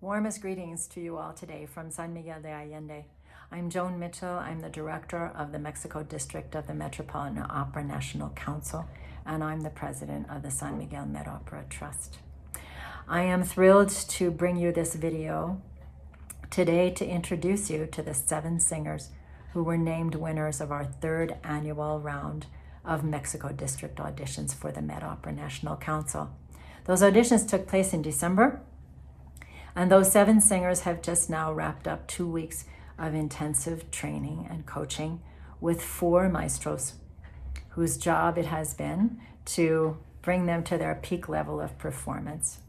Warmest greetings to you all today from San Miguel de Allende. I'm Joan Mitchell. I'm the director of the Mexico District of the Metropolitan Opera National Council, and I'm the president of the San Miguel Met Opera Trust. I am thrilled to bring you this video today to introduce you to the 7 singers who were named winners of our 3rd annual round of Mexico District auditions for the Met Opera National Council. Those auditions took place in December, and those 7 singers have just now wrapped up 2 weeks of intensive training and coaching with 4 maestros whose job it has been to bring them to their peak level of performance,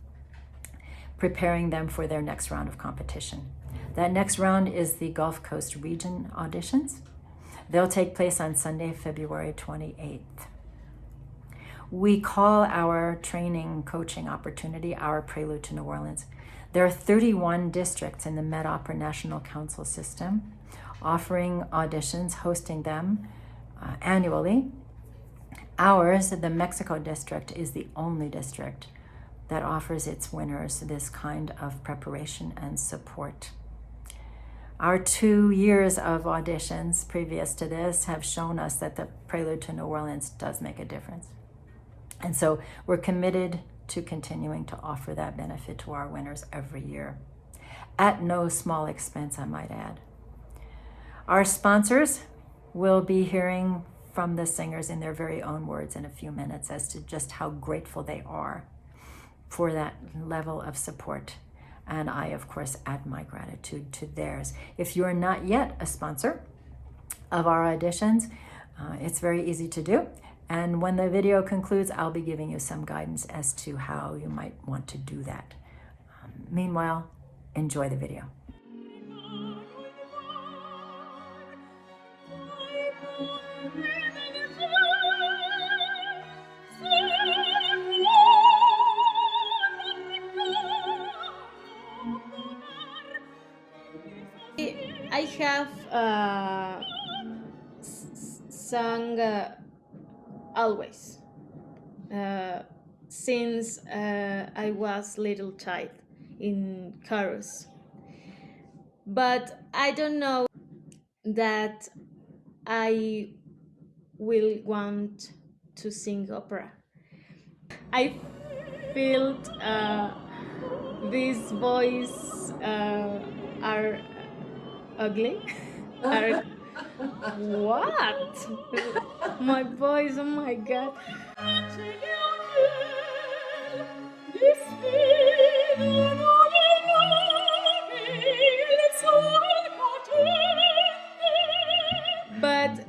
preparing them for their next round of competition. That next round is the Gulf Coast Region auditions. They'll take place on Sunday, February 28th. We call our training coaching opportunity our Prelude to New Orleans. There are 31 districts in the Met Opera National Council system offering auditions, hosting them annually. Ours, the Mexico District, is the only district that offers its winners this kind of preparation and support. Our 2 years of auditions previous to this have shown us that the Prelude to New Orleans does make a difference. And so we're committed to continuing to offer that benefit to our winners every year, at no small expense, I might add. Our sponsors will be hearing from the singers in their very own words in a few minutes as to just how grateful they are for that level of support. And I, of course, add my gratitude to theirs. If you're not yet a sponsor of our auditions, it's very easy to do. And when the video concludes, I'll be giving you some guidance as to how you might want to do that. Meanwhile, enjoy the video. I have sung always since I was little child in chorus, but I don't know that I will want to sing opera. I felt this voice are ugly. Are what? My voice, oh my god. But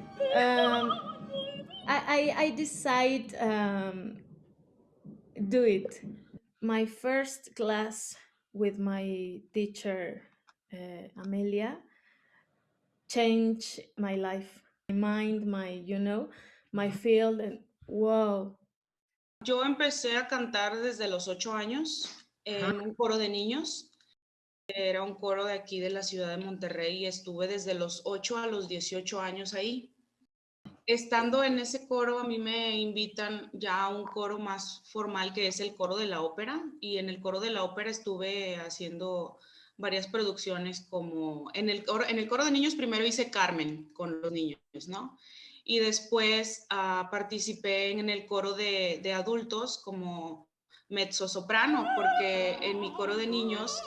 I decide do it. My first class with my teacher Amelia changed my life, my mind, my field, and wow. Yo empecé a cantar desde los 8 años en un coro de niños. Era un coro de aquí de la ciudad de Monterrey y estuve desde los 8 a los 18 años ahí. Estando en ese coro, a mí me invitan ya a un coro más formal que es el coro de la ópera, y en el coro de la ópera estuve haciendo varias producciones, como en el coro de niños primero hice Carmen con los niños, ¿no? Y después participé en el coro de adultos como mezzosoprano, porque en mi coro de niños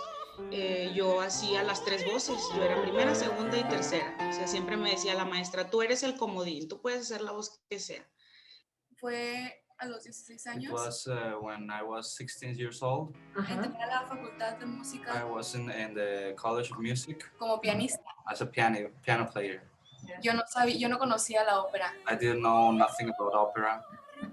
yo hacía las 3 voces, yo era primera, segunda y tercera. O sea, siempre me decía la maestra, tú eres el comodín, tú puedes hacer la voz que sea. Fue a los 16 años. It was when I was 16 years old. Entré a la facultad de música. I was in the College of Music. Como pianista. As a piano player. Yo no conocía la ópera. I didn't know nothing about opera.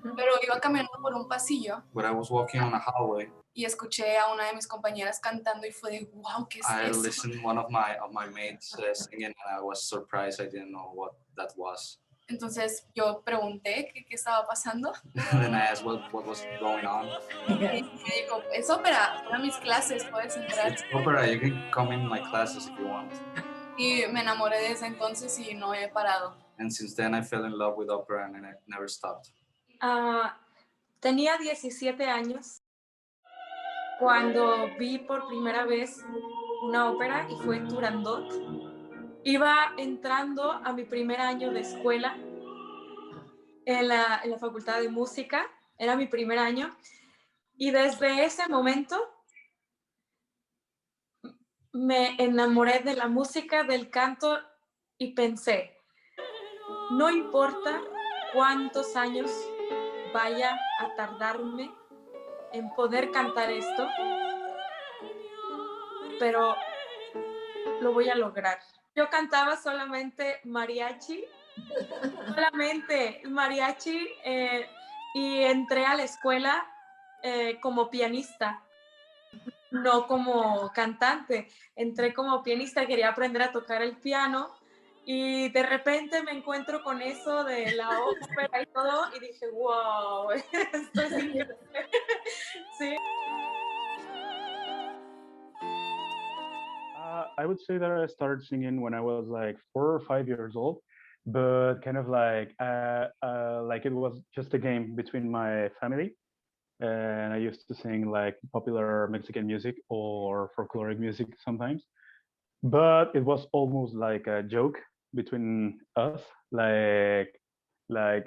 Pero iba caminando por un pasillo. But I was walking on a hallway. Y escuché a una de mis compañeras cantando y fue de wow, ¿qué es eso? I listened one of my mates singing, and I was surprised. I didn't know what that was. Entonces yo pregunté qué estaba pasando. And then I asked what was going on. Y me dijo, es ópera, para mis clases puedes entrar. It's opera, you can come in my classes if you want. Y me enamoré desde entonces y no he parado. And since then I fell in love with opera and I never stopped. Tenía 17 años. cuando vi por primera vez una ópera y fue Turandot. Iba entrando a mi primer año de escuela en la Facultad de Música, era mi primer año, y desde ese momento me enamoré de la música, del canto y pensé, no importa cuántos años vaya a tardarme en poder cantar esto, pero lo voy a lograr. Yo cantaba solamente mariachi y entré a la escuela como pianista, no como cantante. Entré como pianista, quería aprender a tocar el piano y de repente me encuentro con eso de la ópera y todo y dije, wow, esto es increíble. Sí. I would say that I started singing when I was like 4 or 5 years old, but kind of like it was just a game between my family, and I used to sing like popular Mexican music or folkloric music sometimes. But it was almost like a joke between us, like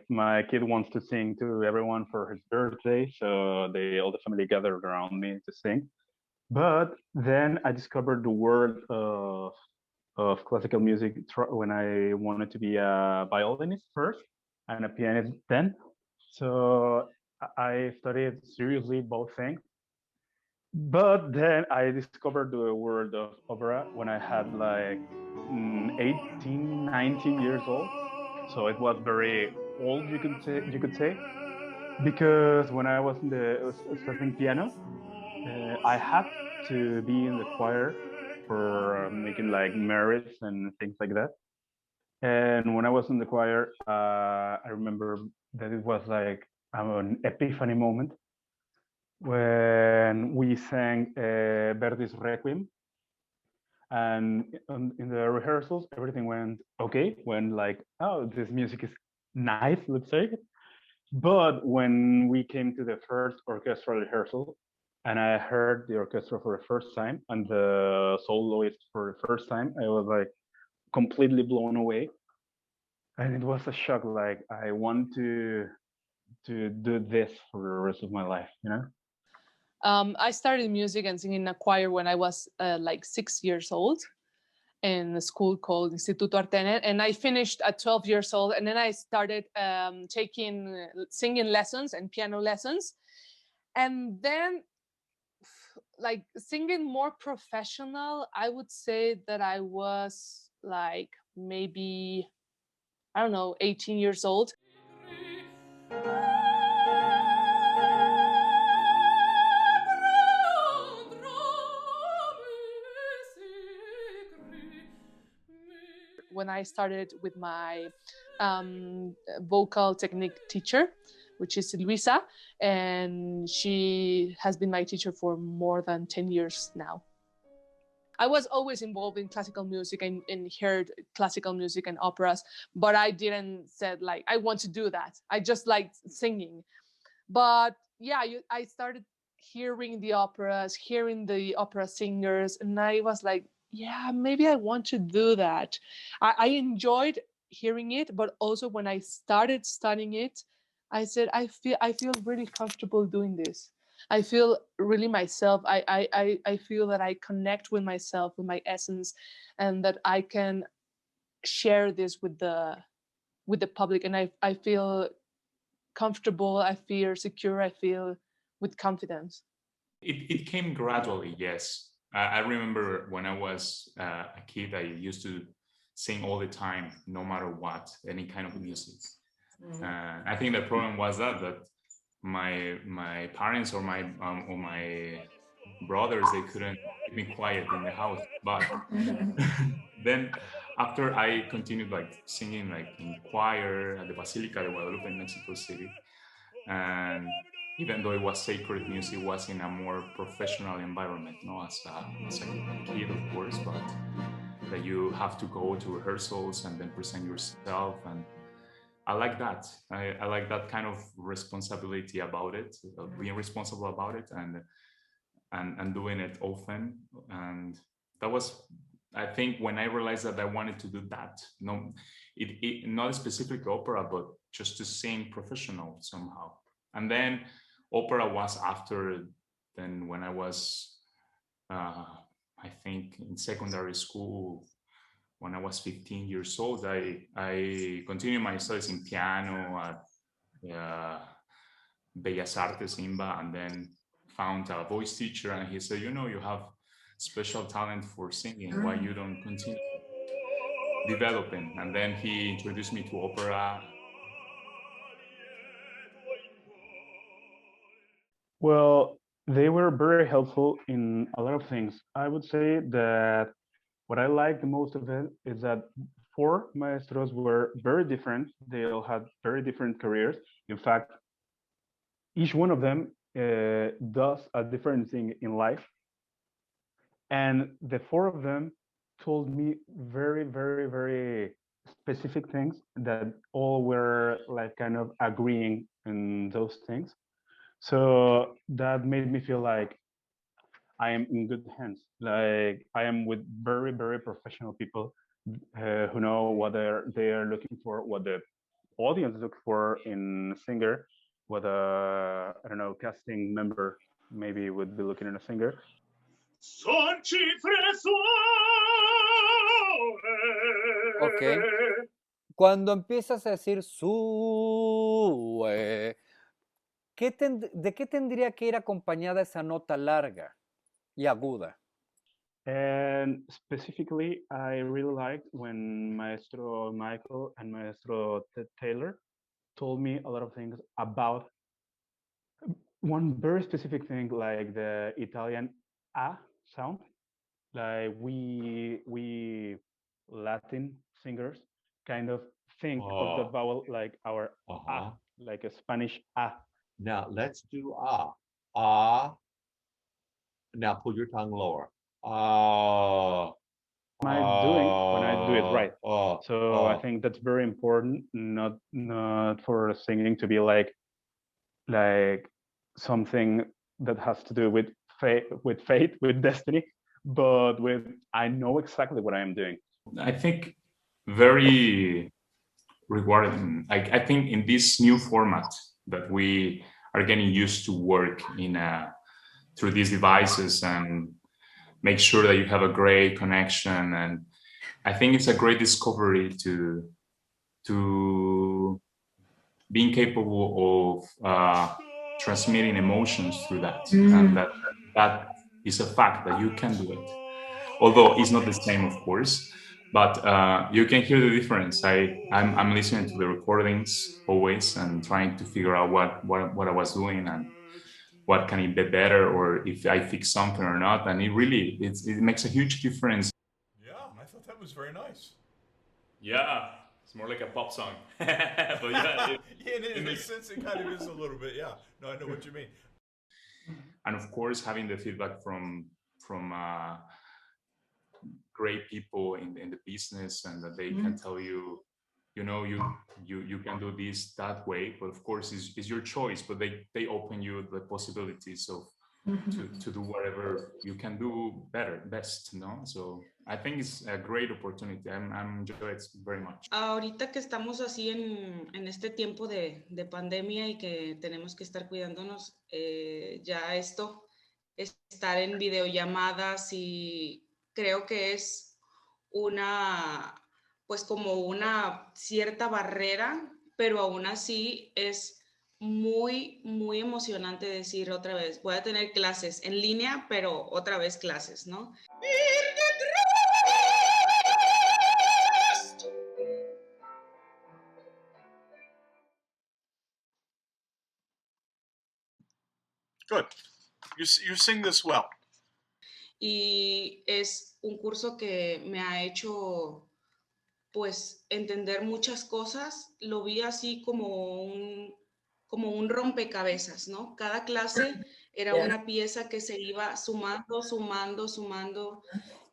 my kid wants to sing to everyone for his birthday, so all the family gathered around me to sing. But then I discovered the world of classical music when I wanted to be a violinist first and a pianist then. So I studied seriously both things. But then I discovered the world of opera when I had like 18, 19 years old. So it was very old, you could say, because when I was studying piano, I had to be in the choir for making like merits and things like that. And when I was in the choir, I remember that it was like an epiphany moment when we sang Verdi's Requiem. And in the rehearsals, everything went okay. When like, oh, this music is nice, let's say. But when we came to the first orchestral rehearsal, and I heard the orchestra for the first time and the soloist for the first time, I was like completely blown away. And it was a shock. Like I want to do this for the rest of my life. I started music and singing in a choir when I was like 6 years old in a school called Instituto Artener, and I finished at 12 years old, and then I started taking singing lessons and piano lessons, and then like singing more professional, I would say that I was like maybe, I don't know, 18 years old. When I started with my vocal technique teacher, which is Luisa, and she has been my teacher for more than 10 years now. I was always involved in classical music and heard classical music and operas, but I didn't said like, I want to do that. I just liked singing. But yeah, I started hearing the operas, hearing the opera singers, and I was like, yeah, maybe I want to do that. I enjoyed hearing it, but also when I started studying it, I said, I feel really comfortable doing this. I feel really myself. I feel that I connect with myself, with my essence, and that I can share this with the public. And I feel comfortable, I feel secure, I feel with confidence. It came gradually, yes. I remember when I was a kid, I used to sing all the time, no matter what, any kind of music. I think the problem was that my parents or my brothers, they couldn't keep me quiet in the house. But then after I continued like singing like in choir at the Basilica de Guadalupe in Mexico City, and even though it was sacred music, it was in a more professional environment, as a kid, of course, but that you have to go to rehearsals and then present yourself. And I like that. I like that kind of responsibility about it, being responsible about it. And and doing it often. And that was, I think, when I realized that I wanted to do that. No, it not specific opera, but just to sing professional somehow. And then opera was after. Then when I was, I think, in secondary school, when I was 15 years old, I continued my studies in piano at Bellas Artes, IMBA, and then found a voice teacher, and he said, you know, you have special talent for singing. Why you don't continue developing? And then he introduced me to opera. Well, they were very helpful in a lot of things. I would say that what I liked the most of it is that four maestros were very different. They all had very different careers. In fact, each one of them does a different thing in life. And the four of them told me very, very, very specific things that all were like kind of agreeing in those things. So that made me feel like I am in good hands. Like I am with very, very professional people who know what they are looking for, what the audience looks for in a singer, what a I don't know casting member maybe would be looking in a singer. Son cifre Ok. Cuando empiezas a decir ¿de qué tendría que ir acompañada esa nota larga y aguda? And specifically, I really liked when Maestro Michael and Maestro Taylor told me a lot of things about one very specific thing, like the Italian A sound. Like we Latin singers kind of think of the vowel like our A, like a Spanish A. Now let's do ah. Now pull your tongue lower. Ah. Am I doing when I do it right? So I think that's very important, not for singing to be like something that has to do with fate, with destiny, but with I know exactly what I am doing. I think very rewarding. I think in this new format that we are getting used to work in through these devices and make sure that you have a great connection. And I think it's a great discovery to being capable of transmitting emotions through that. And that is a fact that you can do it. Although it's not the same, of course, but you can hear the difference. I'm listening to the recordings always and trying to figure out what I was doing and what can it be better, or if I fix something or not. And it makes a huge difference. Yeah, I thought that was very nice. Yeah, it's more like a pop song. But yeah, in a sense, it kind of is a little bit. Yeah, no, I know what you mean. And of course, having the feedback from great people in the business, and that they can tell you, you know, you can do this that way, but of course it's your choice, but they open you the possibilities of to do whatever you can do best, no? So I think it's a great opportunity. I'm enjoying it very much. Ahorita que estamos así en este tiempo de pandemia y que tenemos que estar cuidándonos, ya esto, estar en videollamadas, y creo que es pues como una cierta barrera, pero aún así es muy, muy emocionante decir otra vez, voy a tener clases en línea, pero otra vez clases, ¿no? Good. You sing this well. Y es un curso que me ha hecho, pues, entender muchas cosas. Lo vi así como un rompecabezas, ¿no? Cada clase era una pieza que se iba sumando,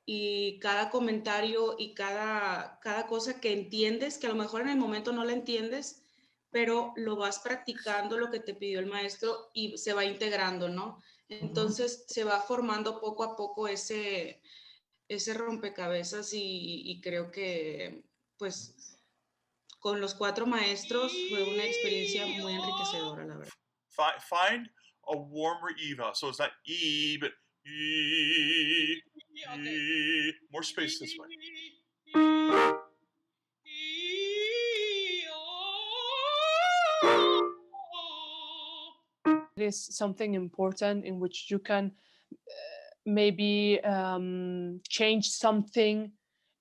y cada comentario y cada cosa que entiendes, que a lo mejor en el momento no la entiendes, pero lo vas practicando, lo que te pidió el maestro, y se va integrando, ¿no? Entonces se va formando poco a poco ese rompecabezas y creo que pues con los 4 maestros fue una experiencia muy enriquecedora, la verdad. Find a warmer eva. So it's not E, but E. E. More space this way. It is something important in which you can maybe change something,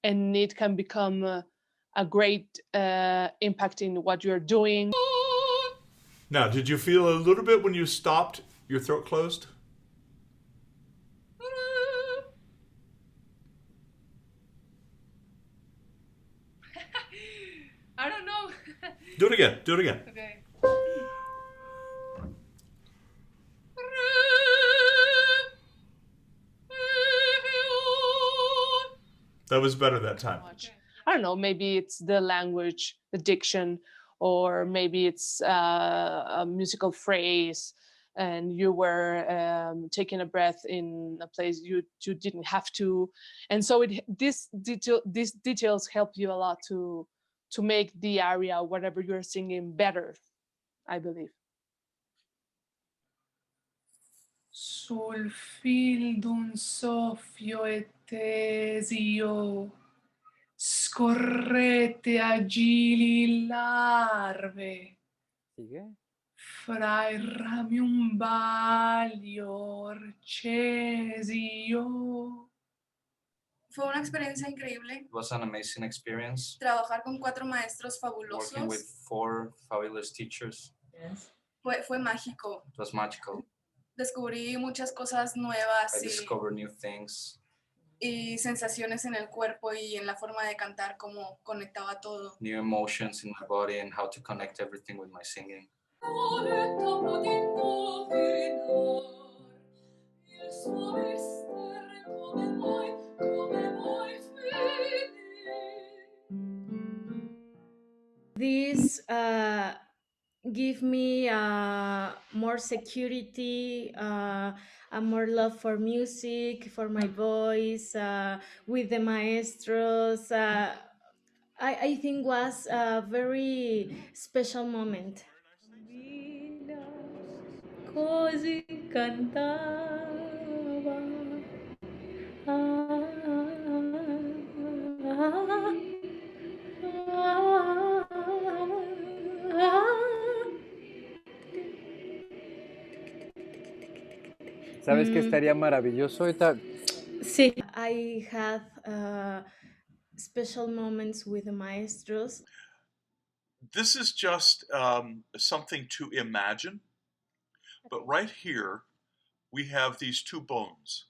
and it can become a great impact in what you're doing. Now, did you feel a little bit when you stopped, your throat closed? I don't know. Do it again. Do it again. Okay. That was better that time. I don't know, maybe it's the language, the diction, or maybe it's a musical phrase, and you were taking a breath in a place you didn't have to, and so these details help you a lot to make the aria, whatever you're singing, better, I believe. Sul fil d'un soffio etesio scorrete agili larve Sigue. fra i rami un baglio orcesio. Fue una experiencia increíble It was an amazing experience trabajar con 4 maestros working with fabulosos. 4 fabulous teachers. Fue mágico. It was magical. Descubrí muchas cosas nuevas I discovered new things, y sensaciones en el cuerpo y en la forma de cantar, cómo conectaba todo. new emotions in my body, and how to connect everything with my singing. This give me more security, a more love for music, for my voice, with the maestros. I think was a very special moment. Così cantava. ¿Sabes qué estaría maravilloso? Ahorita, Sí, I had special moments with the maestros. This is just something to imagine. But right here, we have these 2 bones.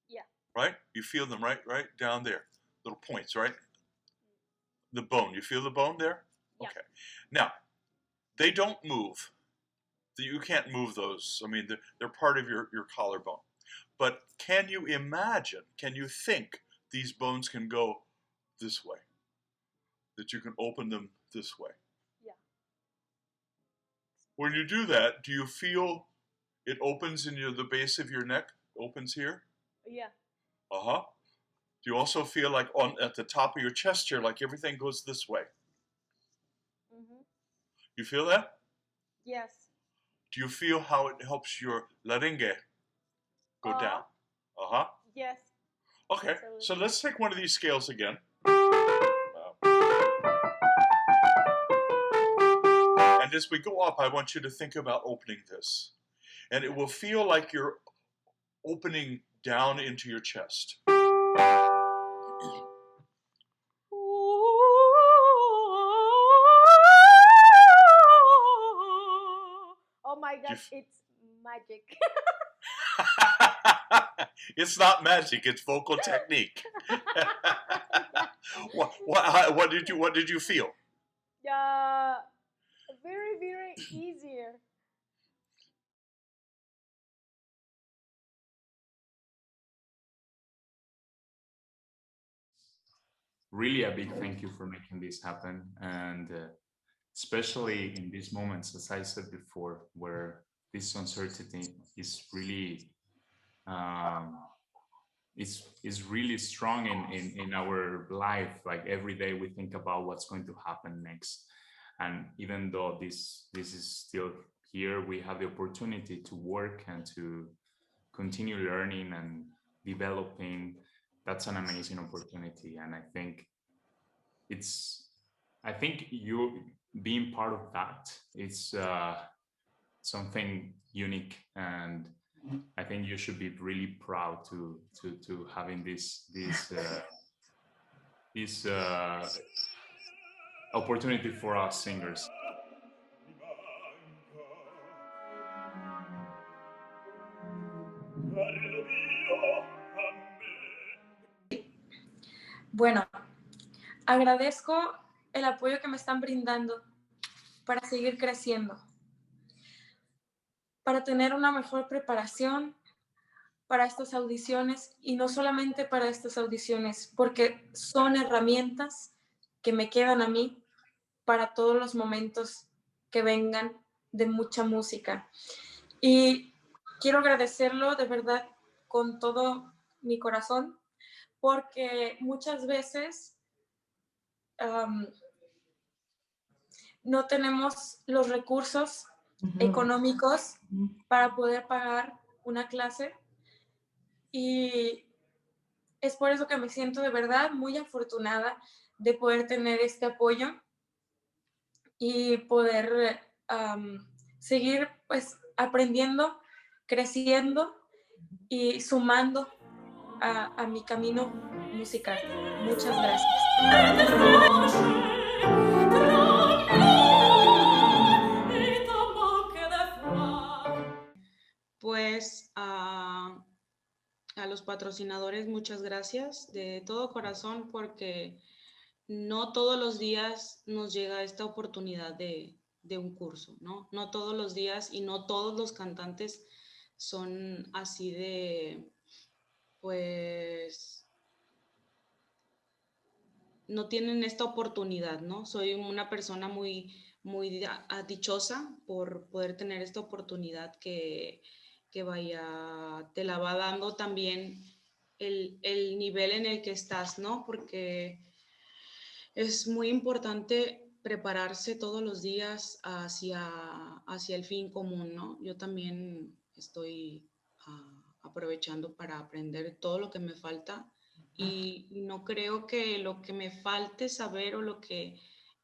Yeah. Right? You feel them right down there. Little points, right? The bone. You feel the bone there? Yeah. Okay. Now, they don't move. You can't move those. I mean, they're part of your collarbone. But can you imagine, can you think these bones can go this way? That you can open them this way? Yeah. When you do that, do you feel it opens in the base of your neck? Opens here? Yeah. Uh-huh. Do you also feel like at the top of your chest here, like everything goes this way? Mm-hmm. You feel that? Yes. Do you feel how it helps your laringe go down? Uh-huh. Yes. Okay, Absolutely. so let's take one of these scales again. And as we go up, I want you to think about opening this. And it will feel like you're opening down into your chest. Oh my God, it's magic. It's not magic, it's vocal technique. What did you feel? Very, very easier. Really a big thank you for making this happen, and especially in these moments, as I said before, where this uncertainty is really is really strong in our life. Like every day we think about what's going to happen next, and even though this is still here, we have the opportunity to work and to continue learning and developing. That's an amazing opportunity, and I think you being part of that, it's something unique, and I think you should be really proud to having this opportunity for us singers. Bueno, agradezco el apoyo que me están brindando para seguir creciendo, para tener una mejor preparación para estas audiciones, y no solamente para estas audiciones, porque son herramientas que me quedan a mí para todos los momentos que vengan de mucha música. Y quiero agradecerlo de verdad con todo mi corazón, porque muchas veces no tenemos los recursos económicos para poder pagar una clase, y es por eso que me siento de verdad muy afortunada de poder tener este apoyo y poder seguir pues aprendiendo, creciendo y sumando a mi camino musical. Muchas gracias. Pues a los patrocinadores, muchas gracias de todo corazón, porque no todos los días nos llega esta oportunidad de un curso, ¿no? No todos los días, y no todos los cantantes son así de, pues, no tienen esta oportunidad, ¿no? Soy una persona muy, muy dichosa por poder tener esta oportunidad que vaya, te la va dando también el nivel en el que estás, ¿no? Porque es muy importante prepararse todos los días hacia el fin común, ¿no? Yo también estoy aprovechando para aprender todo lo que me falta, y no creo que lo que me falte saber o lo que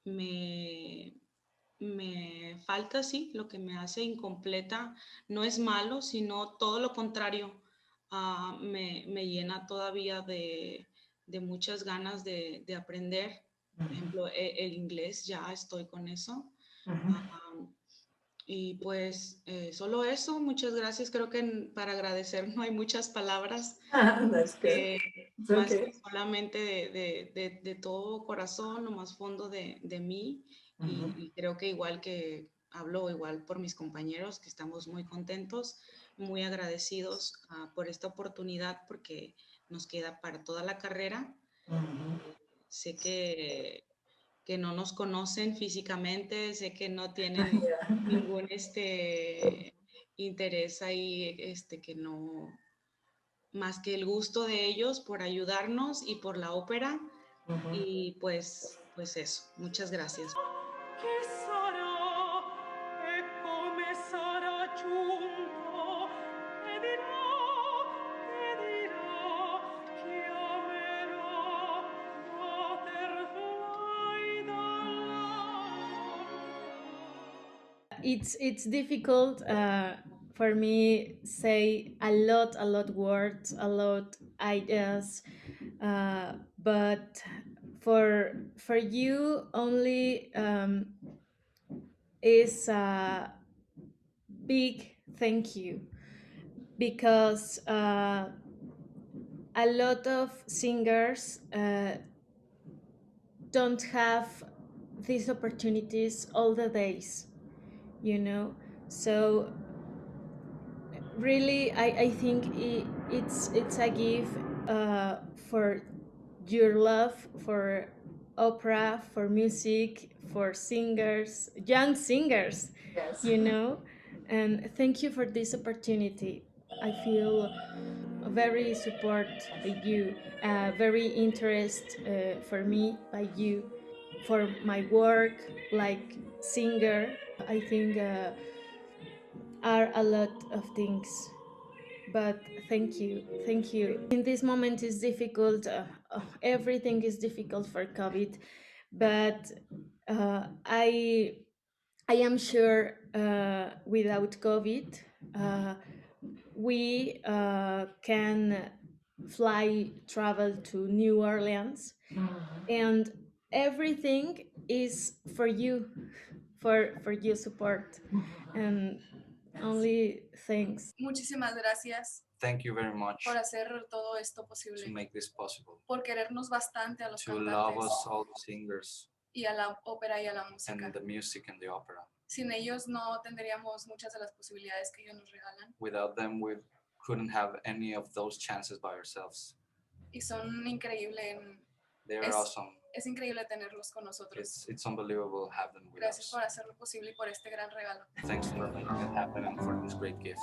me falta, sí, lo que me hace incompleta no es malo, sino todo lo contrario. Me llena todavía de muchas ganas de aprender. Por ejemplo, el inglés, ya estoy con eso. Y pues solo eso, muchas gracias. Creo que para agradecer no hay muchas palabras. That's good. Más que solamente de todo corazón, lo más fondo de mí. Y creo que igual que hablo igual por mis compañeros, que estamos muy contentos, muy agradecidos por esta oportunidad, porque nos queda para toda la carrera. Sé que no nos conocen físicamente, sé que no tienen ningún interés ahí, que no, más que el gusto de ellos por ayudarnos y por la ópera. Y pues eso, muchas gracias. It's difficult for me say a lot words, a lot ideas, but for you only is a big thank you, because a lot of singers don't have these opportunities all the days, you know. So really I think it's a gift for your love for opera, for music, for singers, young singers. Yes. You know. And thank you for this opportunity. I feel very support by you, very interest for me by you, for my work like singer. I think are a lot of things, but thank you. In this moment is difficult. Everything is difficult for COVID, but I am sure without COVID, we can travel to New Orleans, and everything is for you, for your support, and only thanks. Muchísimas gracias Thank you very much por hacer todo esto to posible, make this possible, por querernos bastante a los to love cantantes us all the singers y a la ópera y a la música. and the music and the opera. Sin ellos no tendríamos muchas de las posibilidades que ellos nos regalan. Without them, we couldn't have any of those chances by ourselves. Y son increíbles. They're awesome. Es increíble tenerlos con nosotros. It's unbelievable to have them with Gracias us. por hacerlo posible y por este gran regalo. Thanks for making it happen and for this great gift.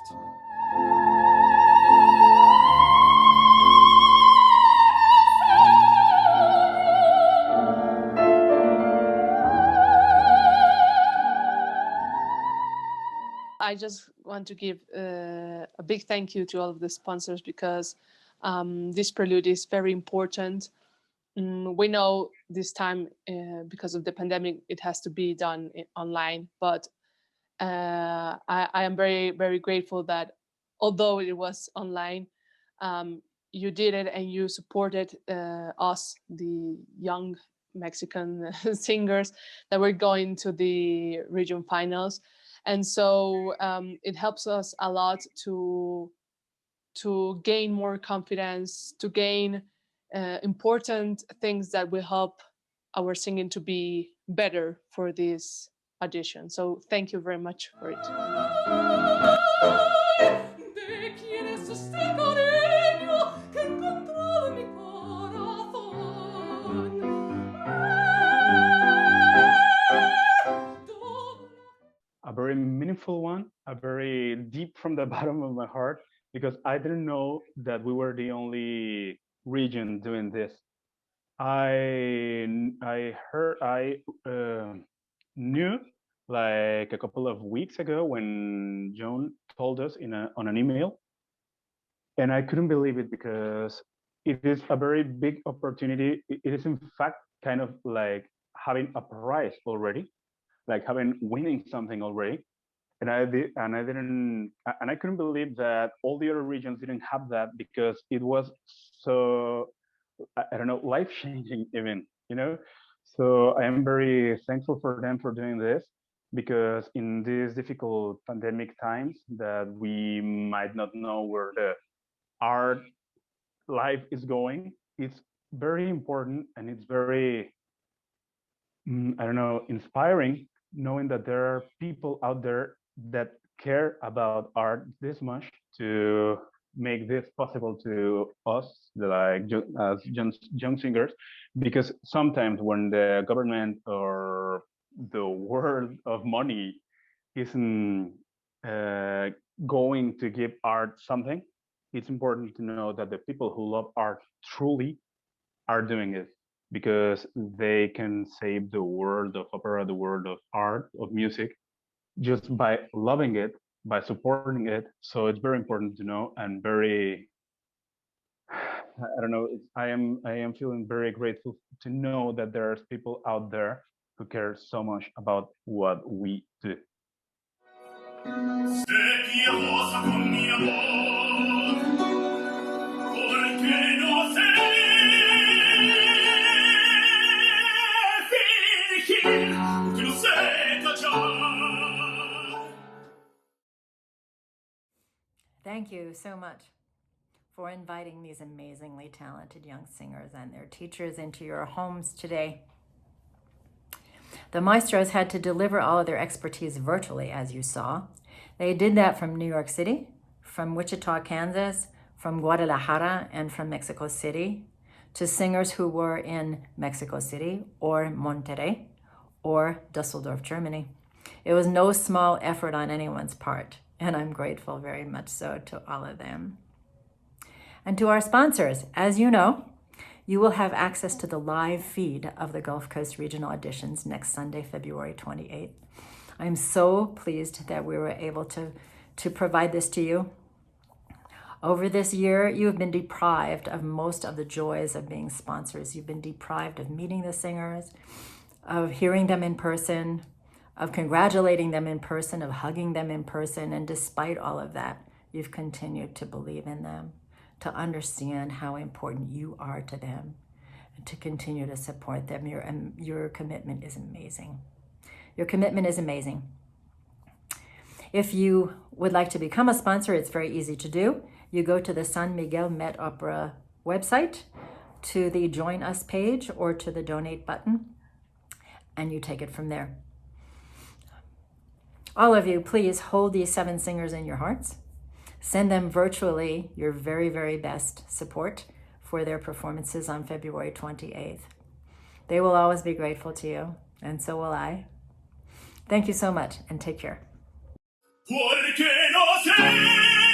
I just want to give a big thank you to all of the sponsors because this Prelude is very important. We know this time, because of the pandemic, it has to be done online, but I am very, very grateful that although it was online, you did it and you supported us, the young Mexican singers that were going to the region finals. And so it helps us a lot to gain more confidence, to gain important things that will help our singing to be better for this audition. So thank you very much for it. A very meaningful one, a very deep from the bottom of my heart, because I didn't know that we were the only region doing this. I knew like a couple of weeks ago when Joan told us on an email, and I couldn't believe it because it is a very big opportunity. It is in fact kind of like having a prize already, like winning something already. And I couldn't believe that all the other regions didn't have that, because it was so, I don't know, life-changing even, you know? So I am very thankful for them for doing this, because in these difficult pandemic times that we might not know where the art life is going, it's very important, and it's very, I don't know, inspiring, knowing that there are people out there that care about art this much to make this possible to us, like as young singers, because sometimes when the government or the world of money isn't going to give art something, it's important to know that the people who love art truly are doing it, because they can save the world of opera, the world of art, of music, just by loving it, by supporting it. So it's very important to know, and very, I don't know, I am feeling very grateful to know that there's people out there who care so much about what we do. Thank you so much for inviting these amazingly talented young singers and their teachers into your homes today. The maestros had to deliver all of their expertise virtually, as you saw. They did that from New York City, from Wichita, Kansas, from Guadalajara, and from Mexico City, to singers who were in Mexico City or Monterrey or Dusseldorf, Germany. It was no small effort on anyone's part, and I'm grateful very much so to all of them. And to our sponsors, as you know, you will have access to the live feed of the Gulf Coast Regional Auditions next Sunday, February 28th. I'm so pleased that we were able to provide this to you. Over this year, you have been deprived of most of the joys of being sponsors. You've been deprived of meeting the singers, of hearing them in person, of congratulating them in person, of hugging them in person. And despite all of that, you've continued to believe in them, to understand how important you are to them, and to continue to support them. Your commitment is amazing. Your commitment is amazing. If you would like to become a sponsor, it's very easy to do. You go to the San Miguel Met Opera website, to the Join Us page, or to the Donate button, and you take it from there. All of you, please hold these 7 singers in your hearts. Send them virtually your very, very best support for their performances on February 28th. They will always be grateful to you, and so will I. Thank you so much, and take care. Porque no sé